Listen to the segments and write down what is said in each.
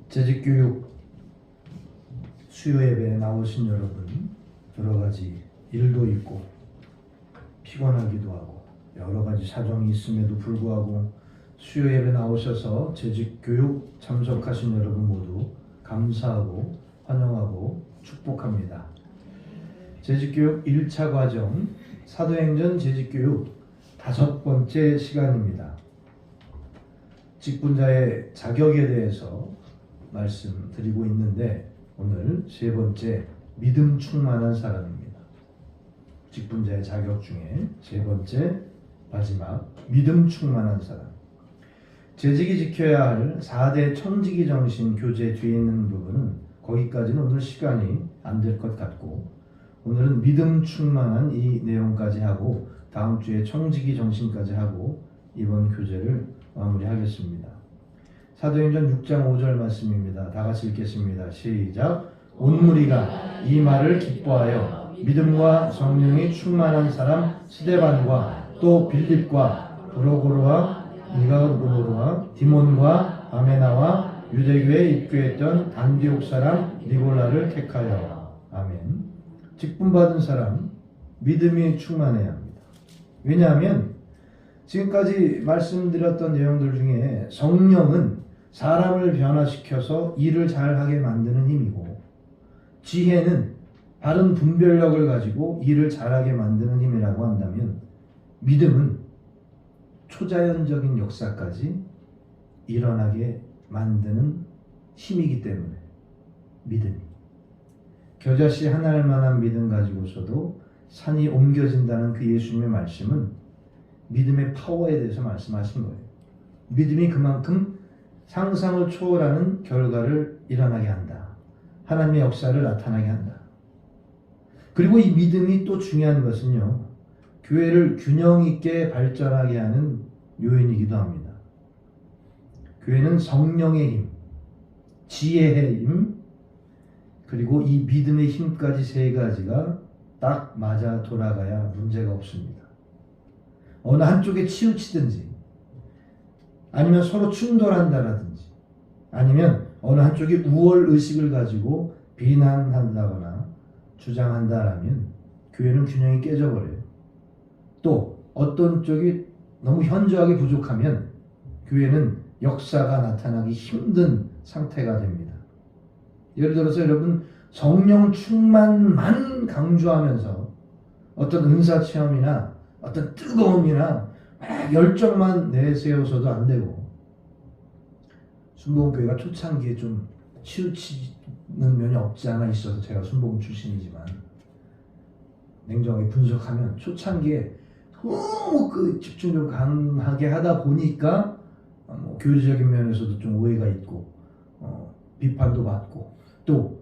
재직교육 수요 예배에 나오신 여러분, 여러 가지 일도 있고 피곤하기도 하고 여러 가지 사정이 있음에도 불구하고 수요 예배 나오셔서 재직교육 참석하신 여러분 모두 감사하고 환영하고 축복합니다. 재직교육 1차 과정 사도행전 재직교육 5번째 시간입니다. 직분자의 자격에 대해서 말씀드리고 있는데 오늘 3번째 믿음 충만한 사람입니다. 직분자의 자격 중에 3번째 마지막 믿음 충만한 사람. 재직이 지켜야 할 4대 청지기 정신 교재 뒤에 있는 부분은 거기까지는 오늘 시간이 안 될 것 같고 오늘은 믿음 충만한 이 내용까지 하고 다음 주에 청지기 정신까지 하고 이번 교재를 마무리하겠습니다. 사도행전 6장 5절 말씀입니다. 다 같이 읽겠습니다. 시작. 온 무리가 이 말을 기뻐하여 믿음과 성령이 충만한 사람 스데반과 또 빌립과 브로고르와 니가고르와 디몬과 바메나와 유대교에 입교했던 안디옥 사람 니골라를 택하여. 아멘. 직분받은 사람 믿음이 충만해야 합니다. 왜냐하면 지금까지 말씀드렸던 내용들 중에 성령은 사람을 변화시켜서 일을 잘하게 만드는 힘이고 지혜는 바른 분별력을 가지고 일을 잘하게 만드는 힘이라고 한다면 믿음은 초자연적인 역사까지 일어나게 만드는 힘이기 때문에 믿음이 겨자씨 하나할 만한 믿음 가지고서도 산이 옮겨진다는 그 예수님의 말씀은 믿음의 파워에 대해서 말씀하신 거예요. 믿음이 그만큼 상상을 초월하는 결과를 일어나게 한다. 하나님의 역사를 나타나게 한다. 그리고 이 믿음이 또 중요한 것은요. 교회를 균형 있게 발전하게 하는 요인이기도 합니다. 교회는 성령의 힘, 지혜의 힘, 그리고 이 믿음의 힘까지 3가지가 딱 맞아 돌아가야 문제가 없습니다. 어느 한쪽에 치우치든지 아니면 서로 충돌한다라든지 아니면 어느 한쪽이 우월의식을 가지고 비난한다거나 주장한다라면 교회는 균형이 깨져버려요. 또 어떤 쪽이 너무 현저하게 부족하면 교회는 역사가 나타나기 힘든 상태가 됩니다. 예를 들어서 여러분 성령 충만만 강조하면서 어떤 은사 체험이나 어떤 뜨거움이나 열정만 내세워서도 안 되고 순복음교회가 초창기에 좀 치우치는 면이 없지 않아 있어서 제가 순복음 출신이지만 냉정하게 분석하면 초창기에 너무 그 집중력 강하게 하다 보니까 교리적인 면에서도 좀 오해가 있고 비판도 받고 또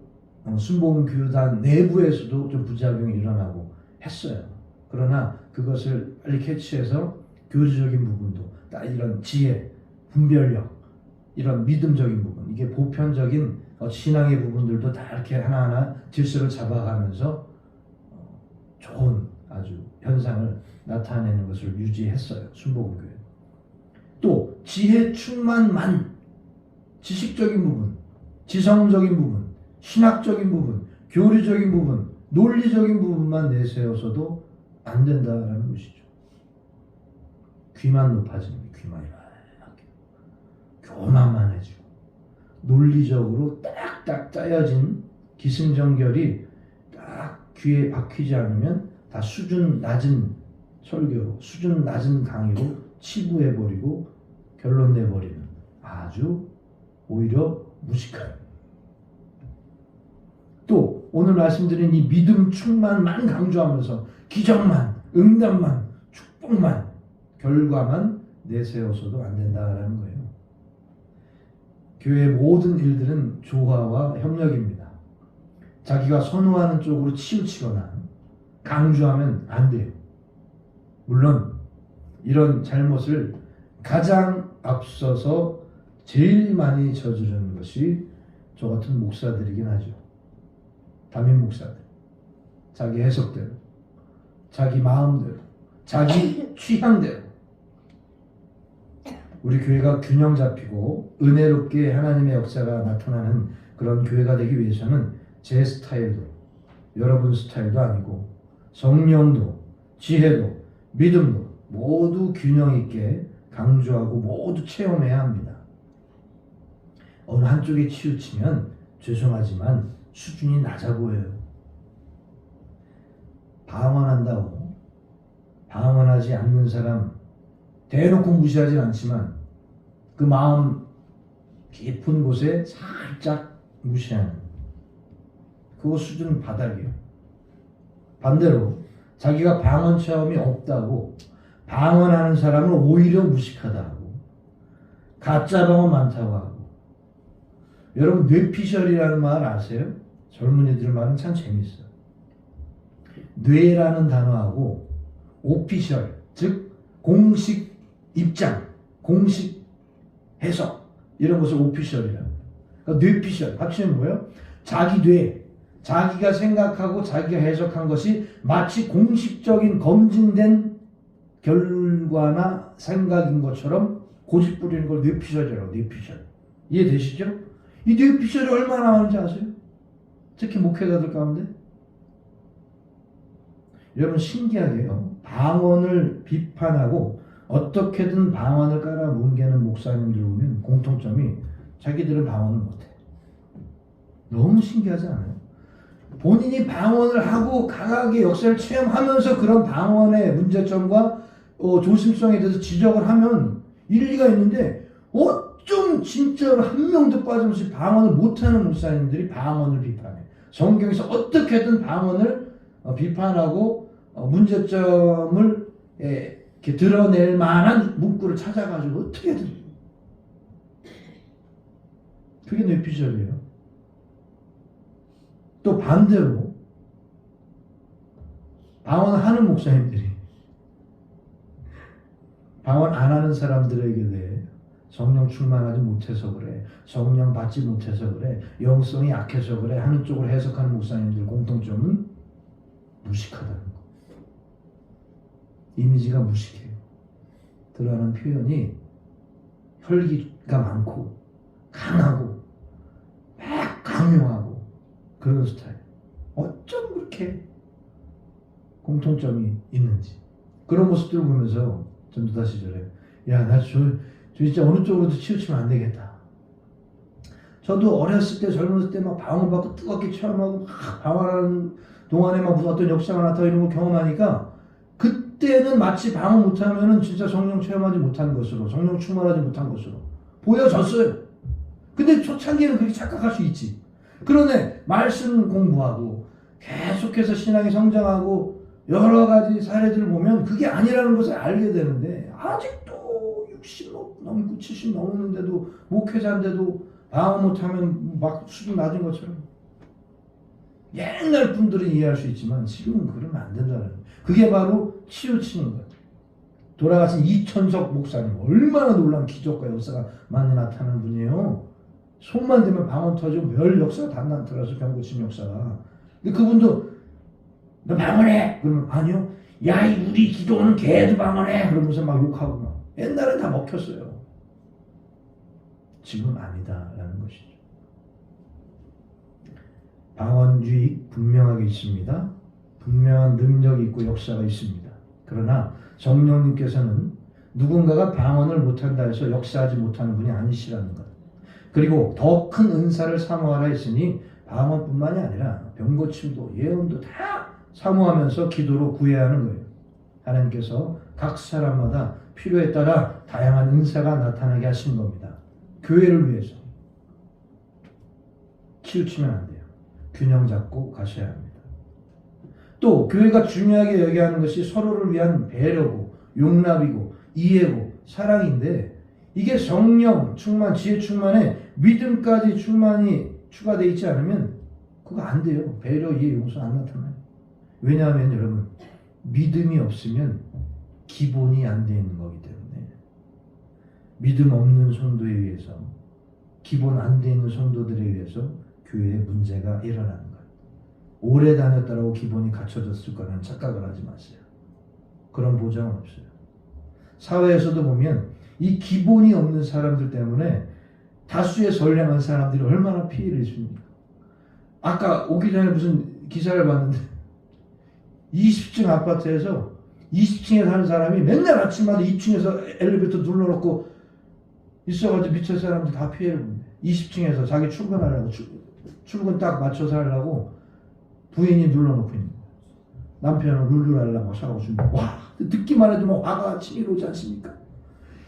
순복음교단 내부에서도 좀 부작용이 일어나고 했어요. 그러나 그것을 빨리 캐치해서 교리적인 부분도 이런 지혜, 분별력, 이런 믿음적인 부분, 이게 보편적인 신앙의 부분들도 다 이렇게 하나하나 질서를 잡아가면서 좋은 아주 현상을 나타내는 것을 유지했어요. 순복음교회. 또 지혜 충만만 지식적인 부분, 지성적인 부분, 신학적인 부분, 교리적인 부분, 논리적인 부분만 내세워서도 안 된다라는 것이죠. 귀만 높아지는 게 귀만 이렇게 교만만해지고 논리적으로 딱딱 짜여진 기승전결이 딱 귀에 박히지 않으면 다 수준 낮은 설교로 수준 낮은 강의로 치부해버리고 결론 내버리는 아주 오히려 무식한 또 오늘 말씀드린 이 믿음 충만만 강조하면서 기적만 응답만 축복만 결과만 내세워서도 안 된다라는 거예요. 교회의 모든 일들은 조화와 협력입니다. 자기가 선호하는 쪽으로 치우치거나 강조하면 안 돼요. 물론 이런 잘못을 가장 앞서서 제일 많이 저지르는 것이 저 같은 목사들이긴 하죠. 담임 목사들. 자기 해석대로, 자기 마음대로, 자기 취향대로 우리 교회가 균형 잡히고 은혜롭게 하나님의 역사가 나타나는 그런 교회가 되기 위해서는 제 스타일도 여러분 스타일도 아니고 성령도 지혜도 믿음도 모두 균형 있게 강조하고 모두 체험해야 합니다. 어느 한쪽에 치우치면 죄송하지만 수준이 낮아 보여요. 방언한다고 방언하지 않는 사람 대놓고 무시하진 않지만 그 마음 깊은 곳에 살짝 무시하는 그거 수준 바닥이에요. 반대로 자기가 방언 체험이 없다고 방언하는 사람을 오히려 무식하다고 가짜 방언 많다고 하고 여러분 뇌피셜이라는 말 아세요? 젊은이들 말은 참 재밌어요. 뇌라는 단어하고 오피셜 즉 공식 입장, 공식 해석 이런 것을 오피셜이라고 합니다. 그러니까 뇌피셜 합치면 뭐예요? 자기 뇌, 자기가 생각하고 자기가 해석한 것이 마치 공식적인 검증된 결과나 생각인 것처럼 고집 부리는 걸 뇌피셜이라고 뇌피셜. 이해되시죠? 이 뇌피셜이 얼마나 많은지 아세요? 특히 목회자들 가운데 여러분 신기하게요. 방언을 비판하고 어떻게든 방언을 깔아뭉개는 목사님들 보면 공통점이 자기들은 방언을 못해. 너무 신기하지 않아요? 본인이 방언을 하고 강하게 역사를 체험하면서 그런 방언의 문제점과 조심성에 대해서 지적을 하면 일리가 있는데 어쩜 진짜로 한 명도 빠짐없이 방언을 못하는 목사님들이 방언을 비판해. 성경에서 어떻게든 방언을 비판하고 문제점을 이렇게 드러낼 만한 문구를 찾아가지고 어떻게든 그게 뇌피셜이에요. 또 반대로 방언을 하는 목사님들이 방언 안 하는 사람들에게 대해 성령 충만하지 못해서 그래, 성령 받지 못해서 그래, 영성이 약해서 그래 하는 쪽을 해석하는 목사님들 공통점은 무식하다는 거. 이미지가 무식해요. 들어가는 표현이 혈기가 많고 강하고 막 강요하고 그런 스타일. 어쩜 그렇게 공통점이 있는지 그런 모습들을 보면서 전도사 시절에 나 진짜 어느 쪽으로도 치우치면 안 되겠다. 저도 어렸을 때 젊었을 때 막 방언 받고 뜨겁게 체험하고 막 방언하는 동안에 막 무슨 어떤 역사가 나타나고 이런 걸 경험하니까 그때는 마치 방언 못하면은 진짜 성령 체험하지 못한 것으로 성령 충만하지 못한 것으로 보여졌어요. 근데 초창기에는 그렇게 착각할 수 있지. 그런데 말씀 공부하고 계속해서 신앙이 성장하고 여러 가지 사례들을 보면 그게 아니라는 것을 알게 되는데 아직도 60 넘고 70 넘었는데도 목회자인데도 방언 못하면 막 수준 낮은 것처럼 옛날 분들은 이해할 수 있지만 지금은 그러면 안 된다는 거예요. 그게 바로 치우치는 거예요. 돌아가신 이천석 목사님 얼마나 놀라운 기적과 역사가 많이 나타나는 분이에요. 손만 대면 방언 터지고 별 역사가 다 나타나서 병 고침 역사가. 근데 그분도 너 방언해! 그러면 아니요. 야, 우리 기도는 걔도 방언해! 그러면서 막 욕하고 막. 옛날엔 다 먹혔어요. 지금은 아니다라는 것이죠. 방언 유익 분명하게 있습니다. 분명한 능력이 있고 역사가 있습니다. 그러나 성령님께서는 누군가가 방언을 못한다 해서 역사하지 못하는 분이 아니시라는 것. 그리고 더 큰 은사를 사모하라 했으니 방언뿐만이 아니라 병고침도 예언도 다 사모하면서 기도로 구해야 하는 거예요. 하나님께서 각 사람마다 필요에 따라 다양한 은사가 나타나게 하신 겁니다. 교회를 위해서. 치우치면 안 돼요. 균형 잡고 가셔야 합니다. 또 교회가 중요하게 여겨야 하는 것이 서로를 위한 배려고 용납이고 이해고 사랑인데 이게 성령 충만, 지혜 충만에 믿음까지 충만이 추가되어 있지 않으면 그거 안 돼요. 배려, 이해, 용서 안 나타나요. 왜냐하면 여러분 믿음이 없으면 기본이 안 되어 있는 거기 때문에 믿음 없는 성도에 의해서 기본 안 되어 있는 성도들에 의해서 교회에 문제가 일어나는 거예요. 오래 다녔다라고 기본이 갖춰졌을 거라는 착각을 하지 마세요. 그런 보장은 없어요. 사회에서도 보면 이 기본이 없는 사람들 때문에 다수의 선량한 사람들이 얼마나 피해를 입습니까? 아까 오기 전에 무슨 기사를 봤는데 20층 아파트에서 20층에 사는 사람이 맨날 아침마다 2층에서 엘리베이터 눌러놓고 있어가지고 밑에 사람들 다 피해를 본대. 20층에서 자기 출근하려고 출근 딱 맞춰서 하려고 부인이 눌러놓고 있는 거야. 남편은 룰루랄라 샤워 준비. 와, 듣기만 해도 뭐 화가 치밀어 오지 않습니까?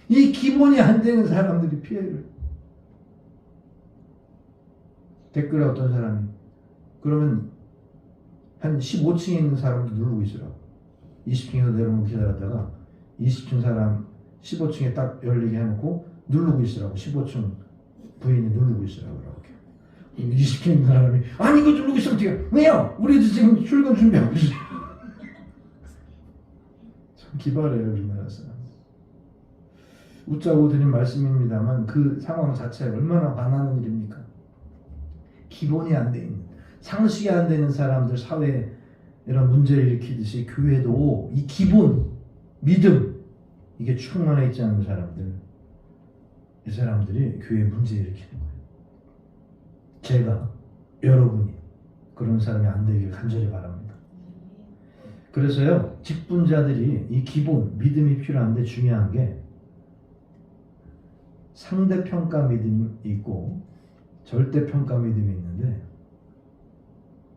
이 기본이 안 되는 사람들이 피해를. 댓글에 어떤 사람이 그러면 한 15층에 있는 사람도 누르고 있으라고. 20층에서 내려오면 기다렸다가 20층 사람 15층에 딱 열리게 해놓고 누르고 있으라고. 15층 부인이 누르고 있으라고. 20층에 있는 사람이 아니 이거 누르고 있으면 어떡해. 왜요? 우리도 지금 출근 준비하고 있어요. 참 기발해요 우리나라 사람. 웃자고 드린 말씀입니다만 그 상황 자체가 얼마나 화나는 일입니까? 기본이 안 돼 있는, 상식이 안 되는 사람들 사회에 이런 문제를 일으키듯이 교회도 이 기본, 믿음, 이게 충만해 있지 않은 사람들, 이 사람들이 교회에 문제 일으키는 거예요. 제가, 여러분이 그런 사람이 안 되길 간절히 바랍니다. 그래서요, 직분자들이 이 기본, 믿음이 필요한데 중요한 게 상대평가 믿음이 있고 절대평가 믿음이 있는데,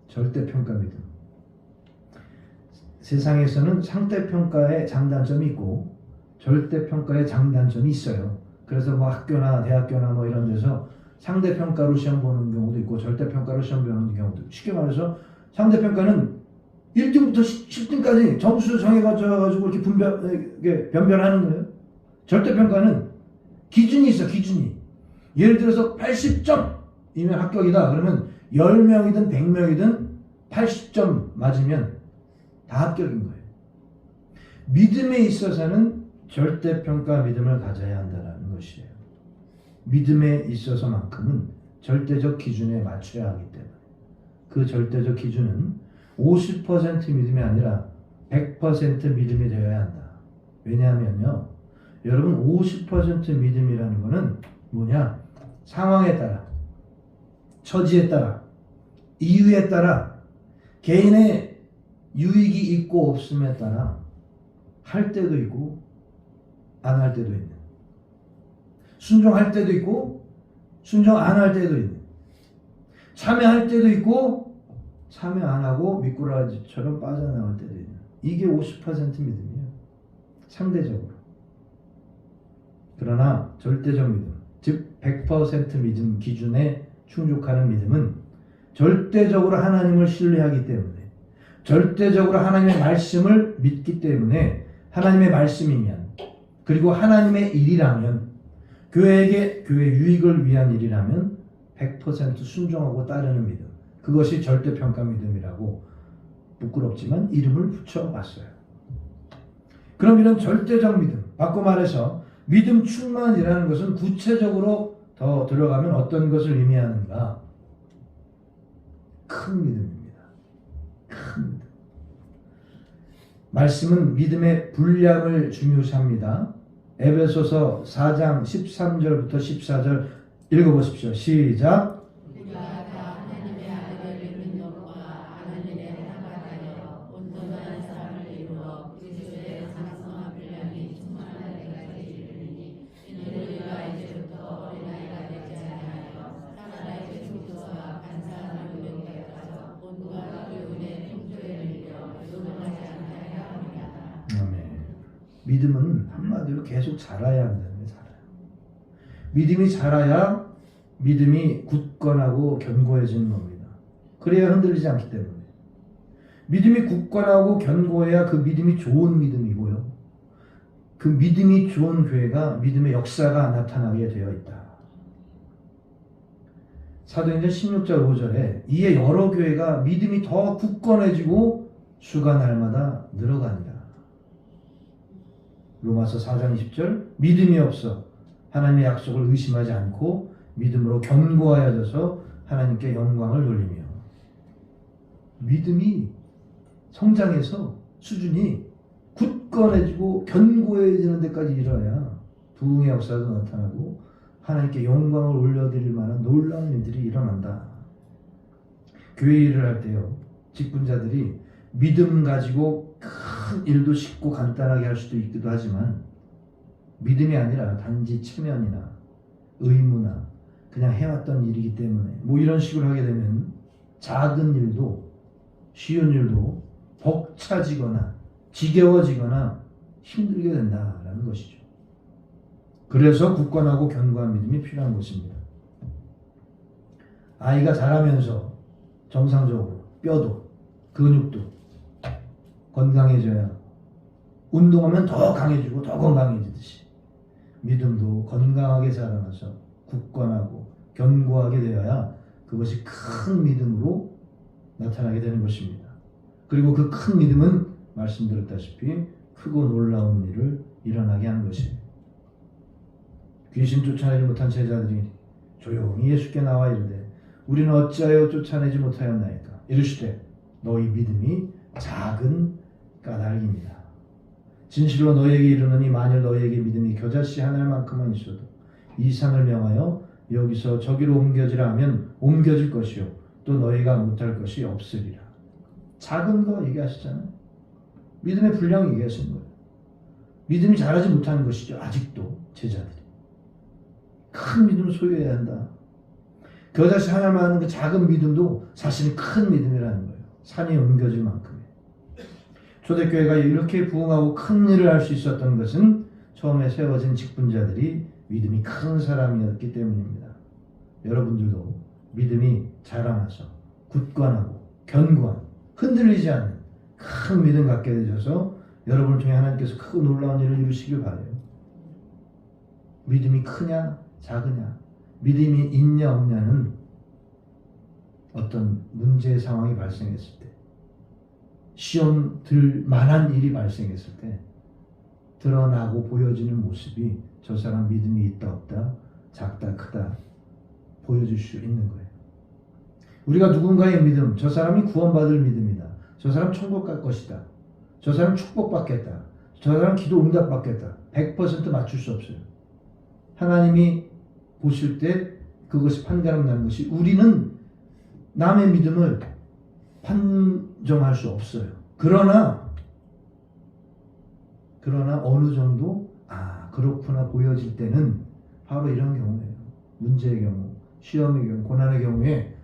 절대평가 믿음, 세상에서는 상대평가의 장단점이 있고 절대평가의 장단점이 있어요. 그래서 뭐 학교나 대학교나 뭐 이런 데서 상대평가로 시험 보는 경우도 있고 절대평가로 시험 보는 경우도 있고, 쉽게 말해서 상대평가는 1등부터 10등까지 점수 정해가지고 이렇게 변별하는 거예요. 절대평가는 기준이 있어, 기준이. 예를 들어서 80점이면 합격이다. 그러면 10명이든 100명이든 80점 맞으면 다 합격인 거예요. 믿음에 있어서는 절대평가 믿음을 가져야 한다는 것이에요. 믿음에 있어서만큼은 절대적 기준에 맞춰야 하기 때문에 그 절대적 기준은 50% 믿음이 아니라 100% 믿음이 되어야 한다. 왜냐하면요, 여러분 50% 믿음이라는 거는 뭐냐? 상황에 따라, 처지에 따라, 이유에 따라, 개인의 유익이 있고 없음에 따라 할 때도 있고 안 할 때도 있는, 순종할 때도 있고 순종 안 할 때도 있는, 참여할 때도 있고 참여 안 하고 미꾸라지처럼 빠져나갈 때도 있는, 이게 50% 믿음이에요. 상대적으로. 그러나 절대적 믿음, 즉 100% 믿음 기준에 충족하는 믿음은 절대적으로 하나님을 신뢰하기 때문에, 절대적으로 하나님의 말씀을 믿기 때문에, 하나님의 말씀이면, 그리고 하나님의 일이라면, 교회에게 교회 유익을 위한 일이라면 100% 순종하고 따르는 믿음, 그것이 절대평가 믿음이라고 부끄럽지만 이름을 붙여봤어요. 그럼 이런 절대적 믿음, 바꿔 말해서 믿음 충만이라는 것은 구체적으로 더 들어가면 어떤 것을 의미하는가? 큰 믿음입니다. 큰 믿음. 말씀은 믿음의 분량을 중요시합니다. 에베소서 4장 13절부터 14절 읽어보십시오. 시작. 믿음은 한마디로 계속 자라야 한다는 게 자라요. 믿음이 자라야 믿음이 굳건하고 견고해지는 겁니다. 그래야 흔들리지 않기 때문에. 믿음이 굳건하고 견고해야 그 믿음이 좋은 믿음이고요. 그 믿음이 좋은 교회가 믿음의 역사가 나타나게 되어 있다. 사도행전 16절 5절에 이에 여러 교회가 믿음이 더 굳건해지고 주가 날마다 늘어가니라. 로마서 4장 20절 믿음이 없어 하나님의 약속을 의심하지 않고 믿음으로 견고하여져서 하나님께 영광을 돌리며. 믿음이 성장해서 수준이 굳건해지고 견고해지는 데까지 이르러야 부흥의 역사도 나타나고 하나님께 영광을 올려드릴 만한 놀라운 일들이 일어난다. 교회 일을 할 때요, 직분자들이 믿음 가지고 큰 일도 쉽고 간단하게 할 수도 있기도 하지만 믿음이 아니라 단지 체면이나 의무나 그냥 해왔던 일이기 때문에 뭐 이런 식으로 하게 되면 작은 일도 쉬운 일도 벅차지거나 지겨워지거나 힘들게 된다라는 것이죠. 그래서 굳건하고 견고한 믿음이 필요한 것입니다. 아이가 자라면서 정상적으로 뼈도 근육도 건강해져야 운동하면 더 강해지고 더 건강해지듯이 믿음도 건강하게 자라나서 굳건하고 견고하게 되어야 그것이 큰 믿음으로 나타나게 되는 것입니다. 그리고 그 큰 믿음은 말씀드렸다시피 크고 놀라운 일을 일어나게 하는 것입니다. 귀신 쫓아내지 못한 제자들이 조용히 예수께 나와 이르되 우리는 어찌하여 쫓아내지 못하였나이까? 이르시되 너희 믿음이 작은 까닭입니다. 진실로 너희에게 이르노니 만일 너희에게 믿음이 겨자씨 하나만큼만 있어도 이 산을 명하여 여기서 저기로 옮겨지라 하면 옮겨질 것이요 또 너희가 못할 것이 없으리라. 작은 거 얘기하시잖아요. 믿음의 분량 얘기하시는 거예요. 믿음이 자라지 못하는 것이죠. 아직도 제자들이. 큰 믿음을 소유해야 한다. 겨자씨 하나만 하는 그 작은 믿음도 사실은 큰 믿음이라는 거예요. 산이 옮겨질 만큼의. 초대교회가 이렇게 부흥하고 큰 일을 할 수 있었던 것은 처음에 세워진 직분자들이 믿음이 큰 사람이었기 때문입니다. 여러분들도 믿음이 자라나서 굳건하고 견고한 흔들리지 않는 큰 믿음 갖게 되셔서 여러분을 통해 하나님께서 크고 놀라운 일을 이루시길 바라요. 믿음이 크냐 작으냐 믿음이 있냐 없냐는 어떤 문제 상황이 발생했을 때 시험 들 만한 일이 발생했을 때 드러나고 보여지는 모습이 저 사람 믿음이 있다 없다 작다 크다 보여줄 수 있는 거예요. 우리가 누군가의 믿음, 저 사람이 구원받을 믿음이다. 저 사람 천국 갈 것이다. 저 사람 축복받겠다. 저 사람 기도 응답받겠다. 100% 맞출 수 없어요. 하나님이 보실 때 그것이 판가름 나는 것이 우리는 남의 믿음을 판정할 수 없어요. 그러나 어느 정도 그렇구나 보여질 때는 바로 이런 경우예요. 문제의 경우, 시험의 경우, 고난의 경우에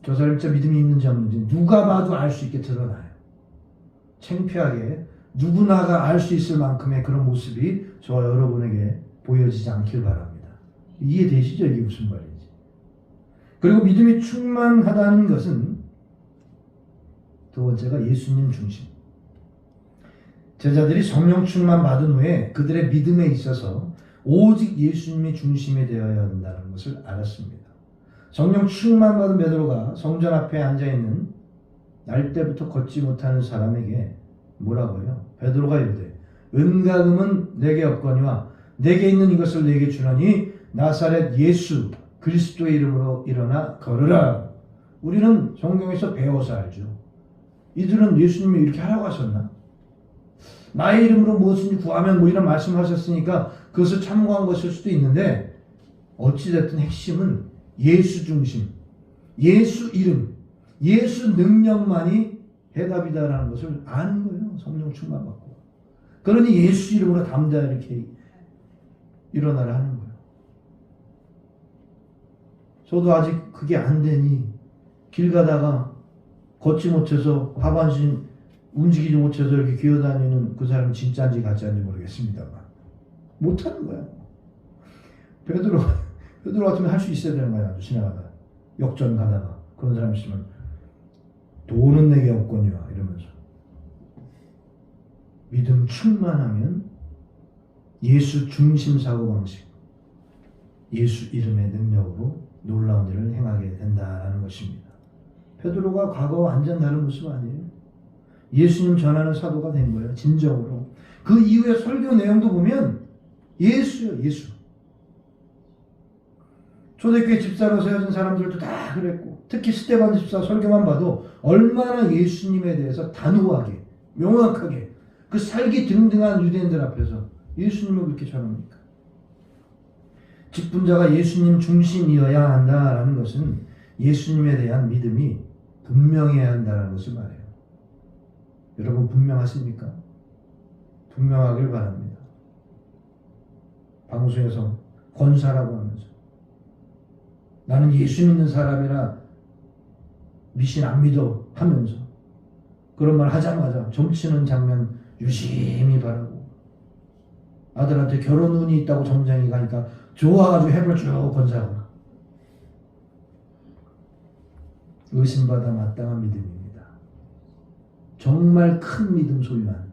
저 사람이 진짜 믿음이 있는지 없는지 누가 봐도 알 수 있게 드러나요. 창피하게 누구나가 알 수 있을 만큼의 그런 모습이 저와 여러분에게 보여지지 않길 바랍니다. 이해되시죠? 이게 무슨 말인지. 그리고 믿음이 충만하다는 것은 두 번째가 예수님 중심. 제자들이 성령 충만 받은 후에 그들의 믿음에 있어서 오직 예수님이 중심이 되어야 한다는 것을 알았습니다. 성령 충만 받은 베드로가 성전 앞에 앉아있는 날 때부터 걷지 못하는 사람에게 뭐라고요? 베드로가 이르되 은과 금은 내게 없거니와 내게 있는 이것을 내게 주노니 나사렛 예수 그리스도의 이름으로 일어나 걸으라. 우리는 성경에서 배워서 알죠. 이들은 예수님이 이렇게 하라고 하셨나? 나의 이름으로 무엇인지 구하면 뭐 이런 말씀하셨으니까 그것을 참고한 것일 수도 있는데 어찌됐든 핵심은 예수 중심, 예수 이름, 예수 능력만이 해답이다라는 것을 아는 거예요. 성령 충만받고. 그러니 예수 이름으로 담대하게 이렇게 일어나라 하는 거예요. 저도 아직 그게 안 되니 길 가다가 걷지 못해서 하반신 움직이지 못해서 이렇게 기어다니는 그 사람은 진짜인지 가짜인지 모르겠습니다만 못하는 거야. 베드로 같으면 할 수 있어야 되는 거야. 지나가다 역전 가다가 그런 사람 있으면 돈은 내게 없거니와 이러면서 믿음 충만하면 예수 중심 사고방식, 예수 이름의 능력으로 놀라운 일을 행하게 된다는 것입니다. 베드로가 과거와 완전 다른 모습 아니에요. 예수님 전하는 사도가 된 거예요. 진정으로. 그 이후에 설교 내용도 보면 예수요. 예수. 초대교회 집사로 세워진 사람들도 다 그랬고 특히 스데반 집사 설교만 봐도 얼마나 예수님에 대해서 단호하게 명확하게 그 살기 등등한 유대인들 앞에서 예수님을 그렇게 전합니까? 직분자가 예수님 중심이어야 한다라는 것은 예수님에 대한 믿음이 분명해야 한다는 것을 말해요. 여러분 분명하십니까? 분명하길 바랍니다. 방송에서 권사라고 하면서 나는 예수 믿는 사람이라 미신 안 믿어 하면서 그런 말 하자마자 점치는 장면 유심히 바라고 아들한테 결혼 운이 있다고 점장이 가니까 좋아가지고 해볼 쭉 권사하고 의심받아 마땅한 믿음입니다. 정말 큰 믿음 소유한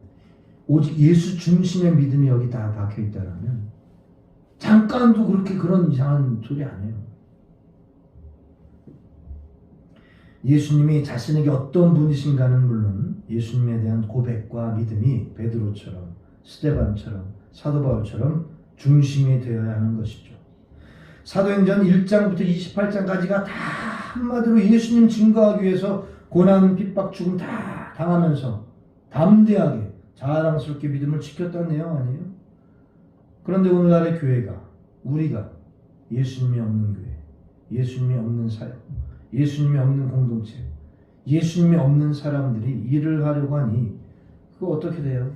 오직 예수 중심의 믿음이 여기 다 박혀있다라면 잠깐도 그렇게 그런 이상한 소리 안 해요. 예수님이 자신에게 어떤 분이신가는 물론 예수님에 대한 고백과 믿음이 베드로처럼 스데반처럼 사도 바울처럼 중심이 되어야 하는 것이죠. 사도행전 1장부터 28장까지가 다 한마디로 예수님 증거하기 위해서 고난, 핍박, 죽음 다 당하면서 담대하게 자랑스럽게 믿음을 지켰다는 내용 아니에요? 그런데 오늘날의 교회가 우리가 예수님이 없는 교회, 예수님이 없는 사역, 예수님이 없는 공동체, 예수님이 없는 사람들이 일을 하려고 하니 그거 어떻게 돼요?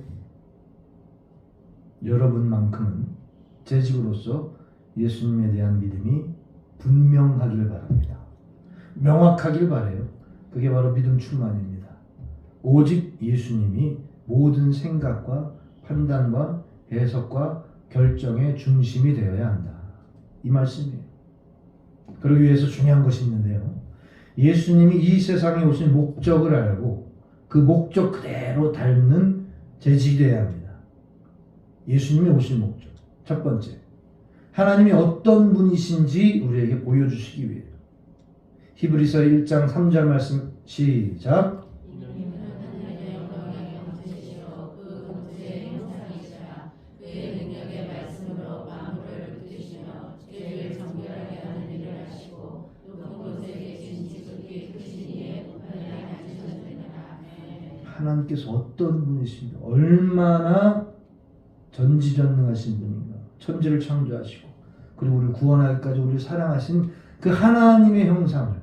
여러분만큼은 재직으로서 예수님에 대한 믿음이 분명하길 바랍니다. 명확하길 바라요. 그게 바로 믿음 충만입니다. 오직 예수님이 모든 생각과 판단과 해석과 결정의 중심이 되어야 한다. 이 말씀이에요. 그러기 위해서 중요한 것이 있는데요. 예수님이 이 세상에 오신 목적을 알고 그 목적 그대로 닮는 재직이 되어야 합니다. 예수님이 오신 목적. 첫 번째, 하나님이 어떤 분이신지 우리에게 보여주시기 위해. 히브리서 1장 3절 말씀 시작. 하나님께서 어떤 분이신가, 얼마나 전지전능하신 분인가, 천지를 창조하시고 그리고 우리를 구원하기까지 우리를 사랑하신 그 하나님의 형상을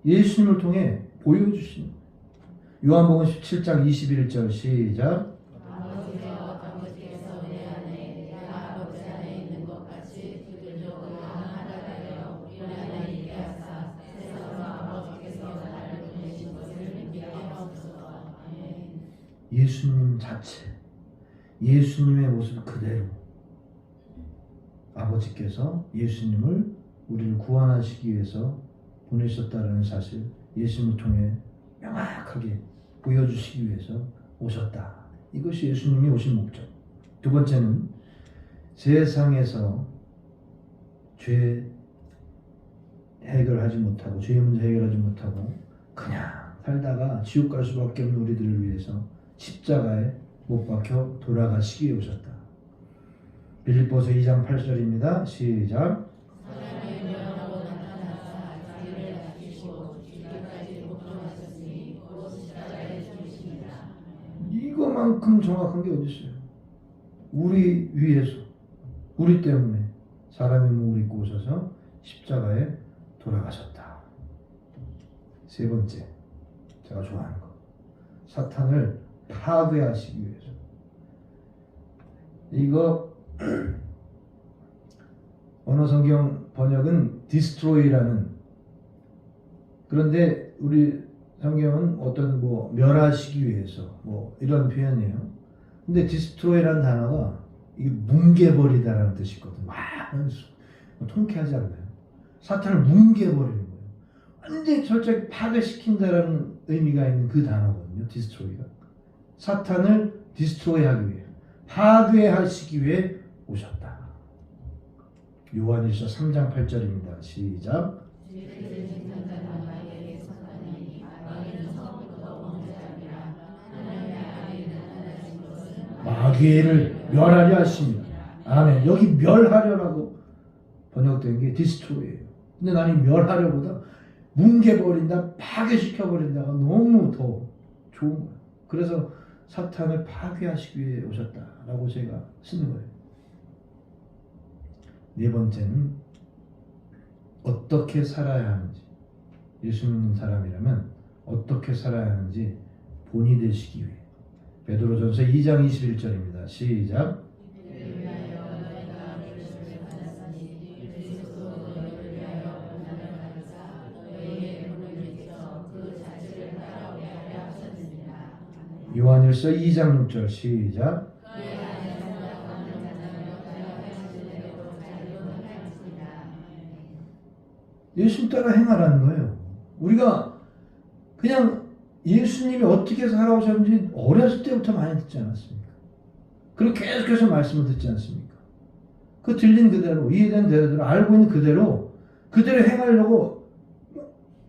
예수님을 통해 보여주신 요한복음 17장 21절 시작. 예수님 자체, 예수님의 모습 그대로 아버지께서 예수님을 우리를 구원하시기 위해서 보내셨다는 사실, 예수님을 통해 명확하게 보여주시기 위해서 오셨다. 이것이 예수님이 오신 목적. 두 번째는 세상에서 죄 해결하지 못하고 죄의 문제 해결하지 못하고 그냥 살다가 지옥 갈 수밖에 없는 우리들을 위해서 십자가에 못 박혀 돌아가시기 위해 오셨다. 빌립보서 2장 8절입니다. 시작. 이거만큼 정확한 게 어디 있어요? 우리 위해서, 우리 때문에 사람의 몸을 입고 오셔서 십자가에 돌아가셨다. 세 번째, 제가 좋아하는 거, 사탄을 파괴하시기 위해서. 이거 언어 성경 번역은 destroy라는, 그런데 우리 성경은 어떤 멸하시기 위해서 이런 표현이에요. 근데 destroy라는 단어가 이게 뭉개버리다라는 뜻이거든요. 통쾌하지 않나요? 사탄을 뭉개버리는 거예요. 완전히 철저히 파괴시킨다라는 의미가 있는 그 단어거든요. destroy가. 사탄을 디스트로이하기 위해, 파괴하시기 위해 오셨다. 요한일서 3장 8절입니다. 시작. 마귀를 멸하려 하십니다. 아멘. 여기 멸하려라고 번역된 게 디스트로이예요. 근데 나는 멸하려보다 뭉개버린다, 파괴시켜버린다가 너무 더 좋은 거예요. 그래서 사탄을 파괴하시기 위해 오셨다라고 제가 쓴 거예요. 네 번째는 어떻게 살아야 하는지, 예수 믿는 사람이라면 어떻게 살아야 하는지 본이 되시기 위해. 베드로전서 2장 21절입니다. 시작. 요한일서 2장 6절 시작. 예수님 따라 행하라는 거예요. 우리가 그냥 예수님이 어떻게 살아오셨는지 어렸을 때부터 많이 듣지 않았습니까? 그리고 계속해서 말씀을 듣지 않습니까? 그 들린 그대로, 이해된 대로, 알고 있는 그대로 행하려고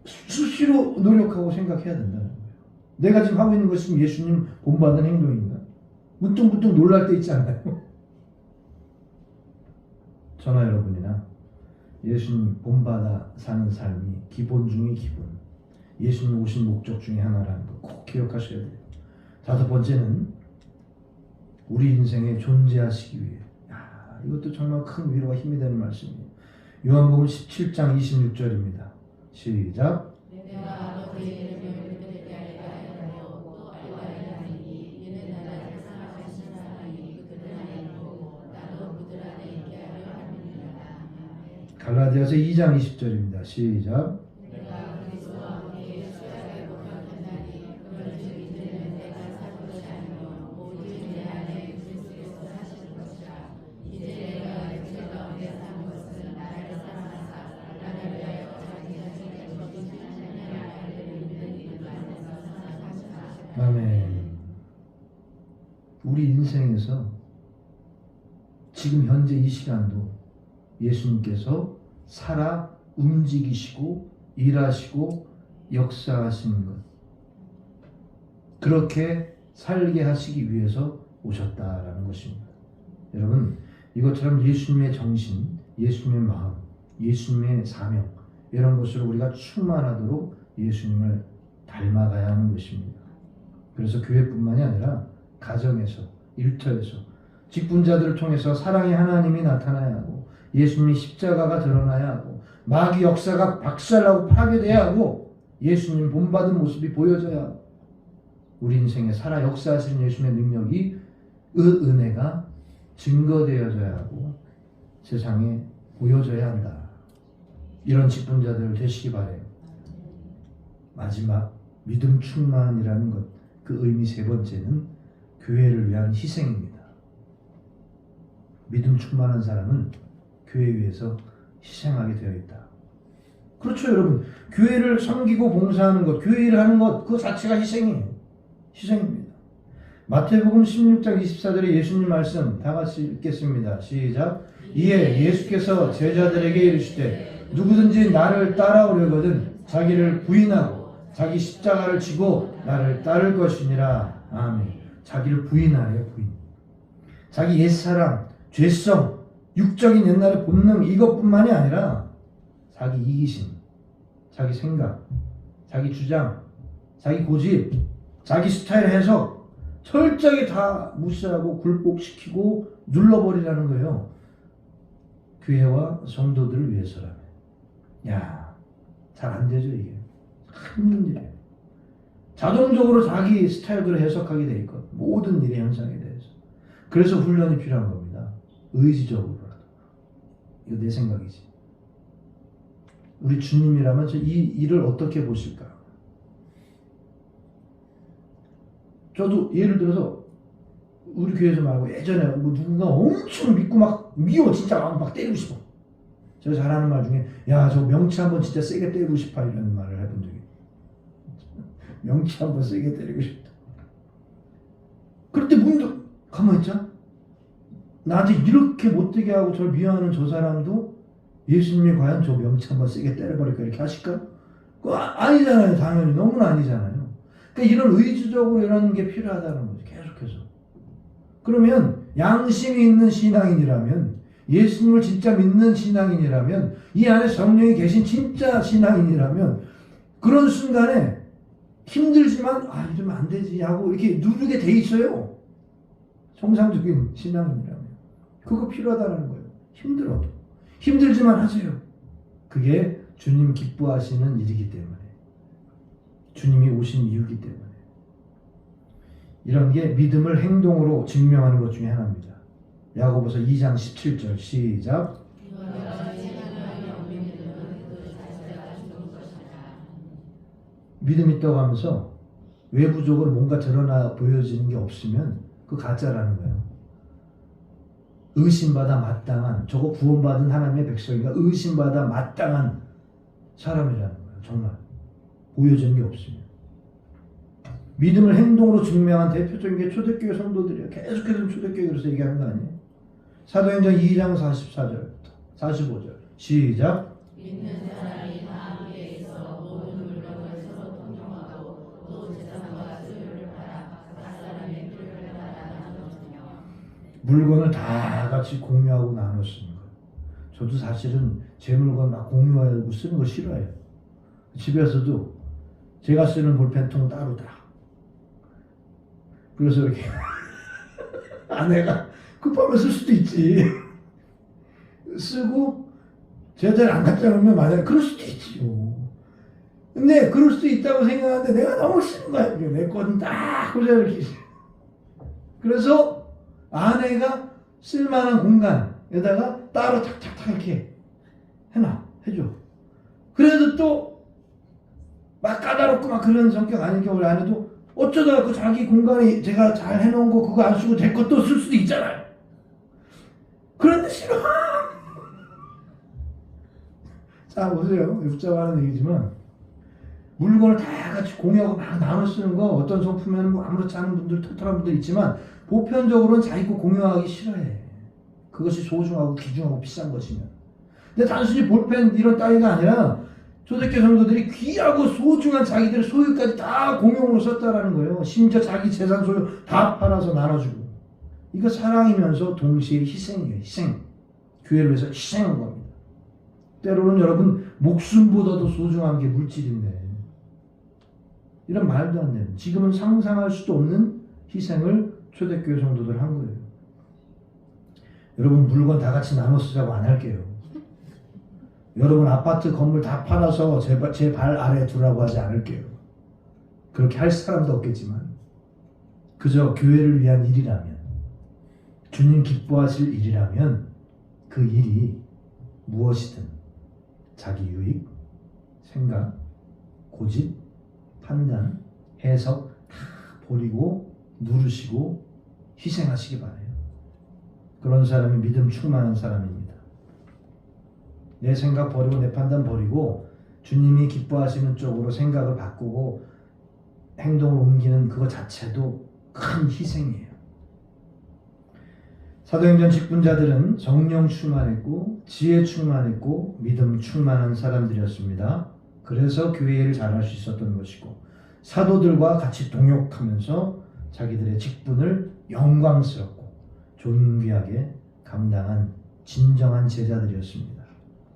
수시로 노력하고 생각해야 된다는 거예요. 내가 지금 하고 있는 것이 예수님 본받은 행동인가? 문득문득 놀랄 때 있지 않나요? 저나 여러분이나 예수님 본받아 사는 삶이 기본 중의 기본, 예수님 오신 목적 중에 하나라는 거 꼭 기억하셔야 돼요. 다섯 번째는 우리 인생에 존재하시기 위해. 이것도 정말 큰 위로와 힘이 되는 말씀이에요. 요한복음 17장 26절입니다. 시작. 갈라디아서 2장 20절입니다. 시작. 아멘. 우리 인생에서 지금 현재 이 시간도 예수님께서 살아 움직이시고 일하시고 역사하시는 것, 그렇게 살게 하시기 위해서 오셨다라는 것입니다. 여러분, 이것처럼 예수님의 정신, 예수님의 마음, 예수님의 사명, 이런 것으로 우리가 충만하도록 예수님을 닮아가야 하는 것입니다. 그래서 교회뿐만이 아니라 가정에서, 일터에서, 직분자들을 통해서 사랑의 하나님이 나타나야 하고, 예수님의 십자가가 드러나야 하고, 마귀 역사가 박살나고 파괴돼야 하고, 예수님 본받은 모습이 보여져야 하고, 우리 인생에 살아 역사하시는 예수님의 능력이, 은혜가 증거되어져야 하고 세상에 보여져야 한다. 이런 직분자들 되시기 바래요. 마지막 믿음 충만이라는 것, 그 의미 세 번째는 교회를 위한 희생입니다. 믿음 충만한 사람은 교회 위해서 희생하게 되어 있다. 그렇죠, 여러분. 교회를 섬기고 봉사하는 것, 교회 일을 하는 것, 그 자체가 희생이에요. 희생입니다. 마태복음 16장 24절에 예수님 말씀 다 같이 읽겠습니다. 시작. 이에 예수께서 제자들에게 이르시되 누구든지 나를 따라오려거든 자기를 부인하고 자기 십자가를 지고 나를 따를 것이니라. 아멘. 자기를 부인하래요. 부인. 자기 옛사람, 죄성, 육적인 옛날의 본능, 이것뿐만이 아니라 자기 이기심, 자기 생각, 자기 주장, 자기 고집, 자기 스타일 해석 철저히 다 무시하고 굴복시키고 눌러버리라는 거예요. 교회와 성도들을 위해서라면. 야, 잘 안 되죠, 이게. 힘든 일이에요. 자동적으로 자기 스타일대로 해석하게 돼 있거든. 모든 일의 현상에 대해서. 그래서 훈련이 필요한 겁니다. 의지적으로라도. 이거 내 생각이지. 우리 주님이라면 이 일을 어떻게 보실까? 저도 예를 들어서 우리 교회에서 말고 예전에 뭐 누군가 엄청 믿고 막 미워, 진짜 막 때리고 싶어. 제가 잘하는 말 중에 야, 저 명치 한번 진짜 세게 때리고 싶어, 이런 말을 해본 적이. 명치 한번 세게 때리고 싶다. 그럴 때 문득 가만히 있자. 나한테 이렇게 못되게 하고 저를 미워하는 저 사람도 예수님이 과연 저 명치 한번 세게 때려버릴까 이렇게 하실까? 그거 아니잖아요. 당연히. 너무나 아니잖아요. 그러니까 이런 의지적으로 이런 게 필요하다는 거죠. 계속해서. 그러면 양심이 있는 신앙인이라면, 예수님을 진짜 믿는 신앙인이라면, 이 안에 성령이 계신 진짜 신앙인이라면 그런 순간에 힘들지만 이러면 안 되지 하고 이렇게 누르게 돼 있어요. 정상적인 신앙인이라면. 그거 필요하다는 거예요. 힘들어도. 힘들지만 하세요. 그게 주님 기뻐하시는 일이기 때문에, 주님이 오신 이유이기 때문에. 이런 게 믿음을 행동으로 증명하는 것 중에 하나입니다. 야고보서 2장 17절 시작. 믿음 있다고 하면서 외부적으로 뭔가 드러나 보여지는 게 없으면 그 가짜라는 거예요. 의심받아 마땅한, 저거 구원받은 하나님의 백성이가 의심받아 마땅한 사람이라는 거예요. 정말 보여지는 게 없으면. 믿음을 행동으로 증명한 대표적인 게 초대교회 성도들이에요. 계속해서 초대교회 그래서 얘기하는 거 아니에요? 사도행전 2장 44절부터 45절 시작. 믿는 사람이 다 함께 있어 모든 물건을 서로 통용하고 또 재산과 소유를 팔아 각 사람의 필요를 따라 나누었으며. 물건을 다 같이 공유하고 나눠 쓰는 거예요. 저도 사실은 제 물건 막 공유하고 쓰는 거 싫어해요. 집에서도 제가 쓰는 볼펜통 따로 다. 그래서 이렇게 아내가 급하면 쓸 수도 있지. 쓰고 제대로 안 갖다 놓으면 만약에 그럴 수도 있지요. 근데 그럴 수도 있다고 생각하는데 내가 너무 쓰는 거야. 내 거는 딱 그래서 이렇게. 그래서 아내가 쓸만한 공간에다가 따로 탁탁탁 이렇게 해줘. 그래도 또 막 까다롭고 막 그런 성격 아닌 경우를 안 해도 어쩌다가 그 자기 공간에 제가 잘 해놓은 거 그거 안 쓰고 제 것도 쓸 수도 있잖아요. 그런데 싫어. 자 보세요. 복잡한 얘기지만 물건을 다 같이 공유하고 막 나눠 쓰는 거 어떤 성품에는 뭐 아무렇지 않은 분들 털털한 분들 있지만 보편적으로는 자기 거 공유하기 싫어해. 그것이 소중하고 귀중하고 비싼 것이면. 근데 단순히 볼펜 이런 따위가 아니라 초대교회 성도들이 귀하고 소중한 자기들의 소유까지 다 공용으로 썼다라는 거예요. 심지어 자기 재산 소유 다 팔아서 나눠주고. 이거 사랑이면서 동시에 희생이에요. 희생. 교회를 위해서 희생한 겁니다. 때로는 여러분 목숨보다도 소중한 게 물질인데 이런 말도 안 되는, 지금은 상상할 수도 없는 희생을 초대교회 성도들 한 거예요. 여러분 물건 다 같이 나눠 쓰자고 안 할게요. 여러분 아파트 건물 다 팔아서 제 발 아래 두라고 하지 않을게요. 그렇게 할 사람도 없겠지만 그저 교회를 위한 일이라면, 주님 기뻐하실 일이라면 그 일이 무엇이든 자기 유익, 생각, 고집, 판단, 해석 다 버리고 누르시고 희생하시기 바라요. 그런 사람이 믿음 충만한 사람입니다. 내 생각 버리고 내 판단 버리고 주님이 기뻐하시는 쪽으로 생각을 바꾸고 행동을 옮기는 그거 자체도 큰 희생이에요. 사도행전 직분자들은 성령 충만했고 지혜 충만했고 믿음 충만한 사람들이었습니다. 그래서 교회 일을 잘할 수 있었던 것이고 사도들과 같이 동역하면서 자기들의 직분을 영광스럽고 존귀하게 감당한 진정한 제자들이었습니다.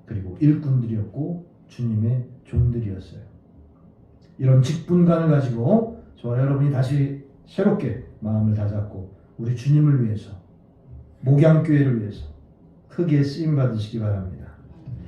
그리고 일꾼들이었고 주님의 종들이었어요. 이런 직분관을 가지고 저와 여러분이 다시 새롭게 마음을 다잡고 우리 주님을 위해서, 목양교회를 위해서 크게 쓰임받으시기 바랍니다.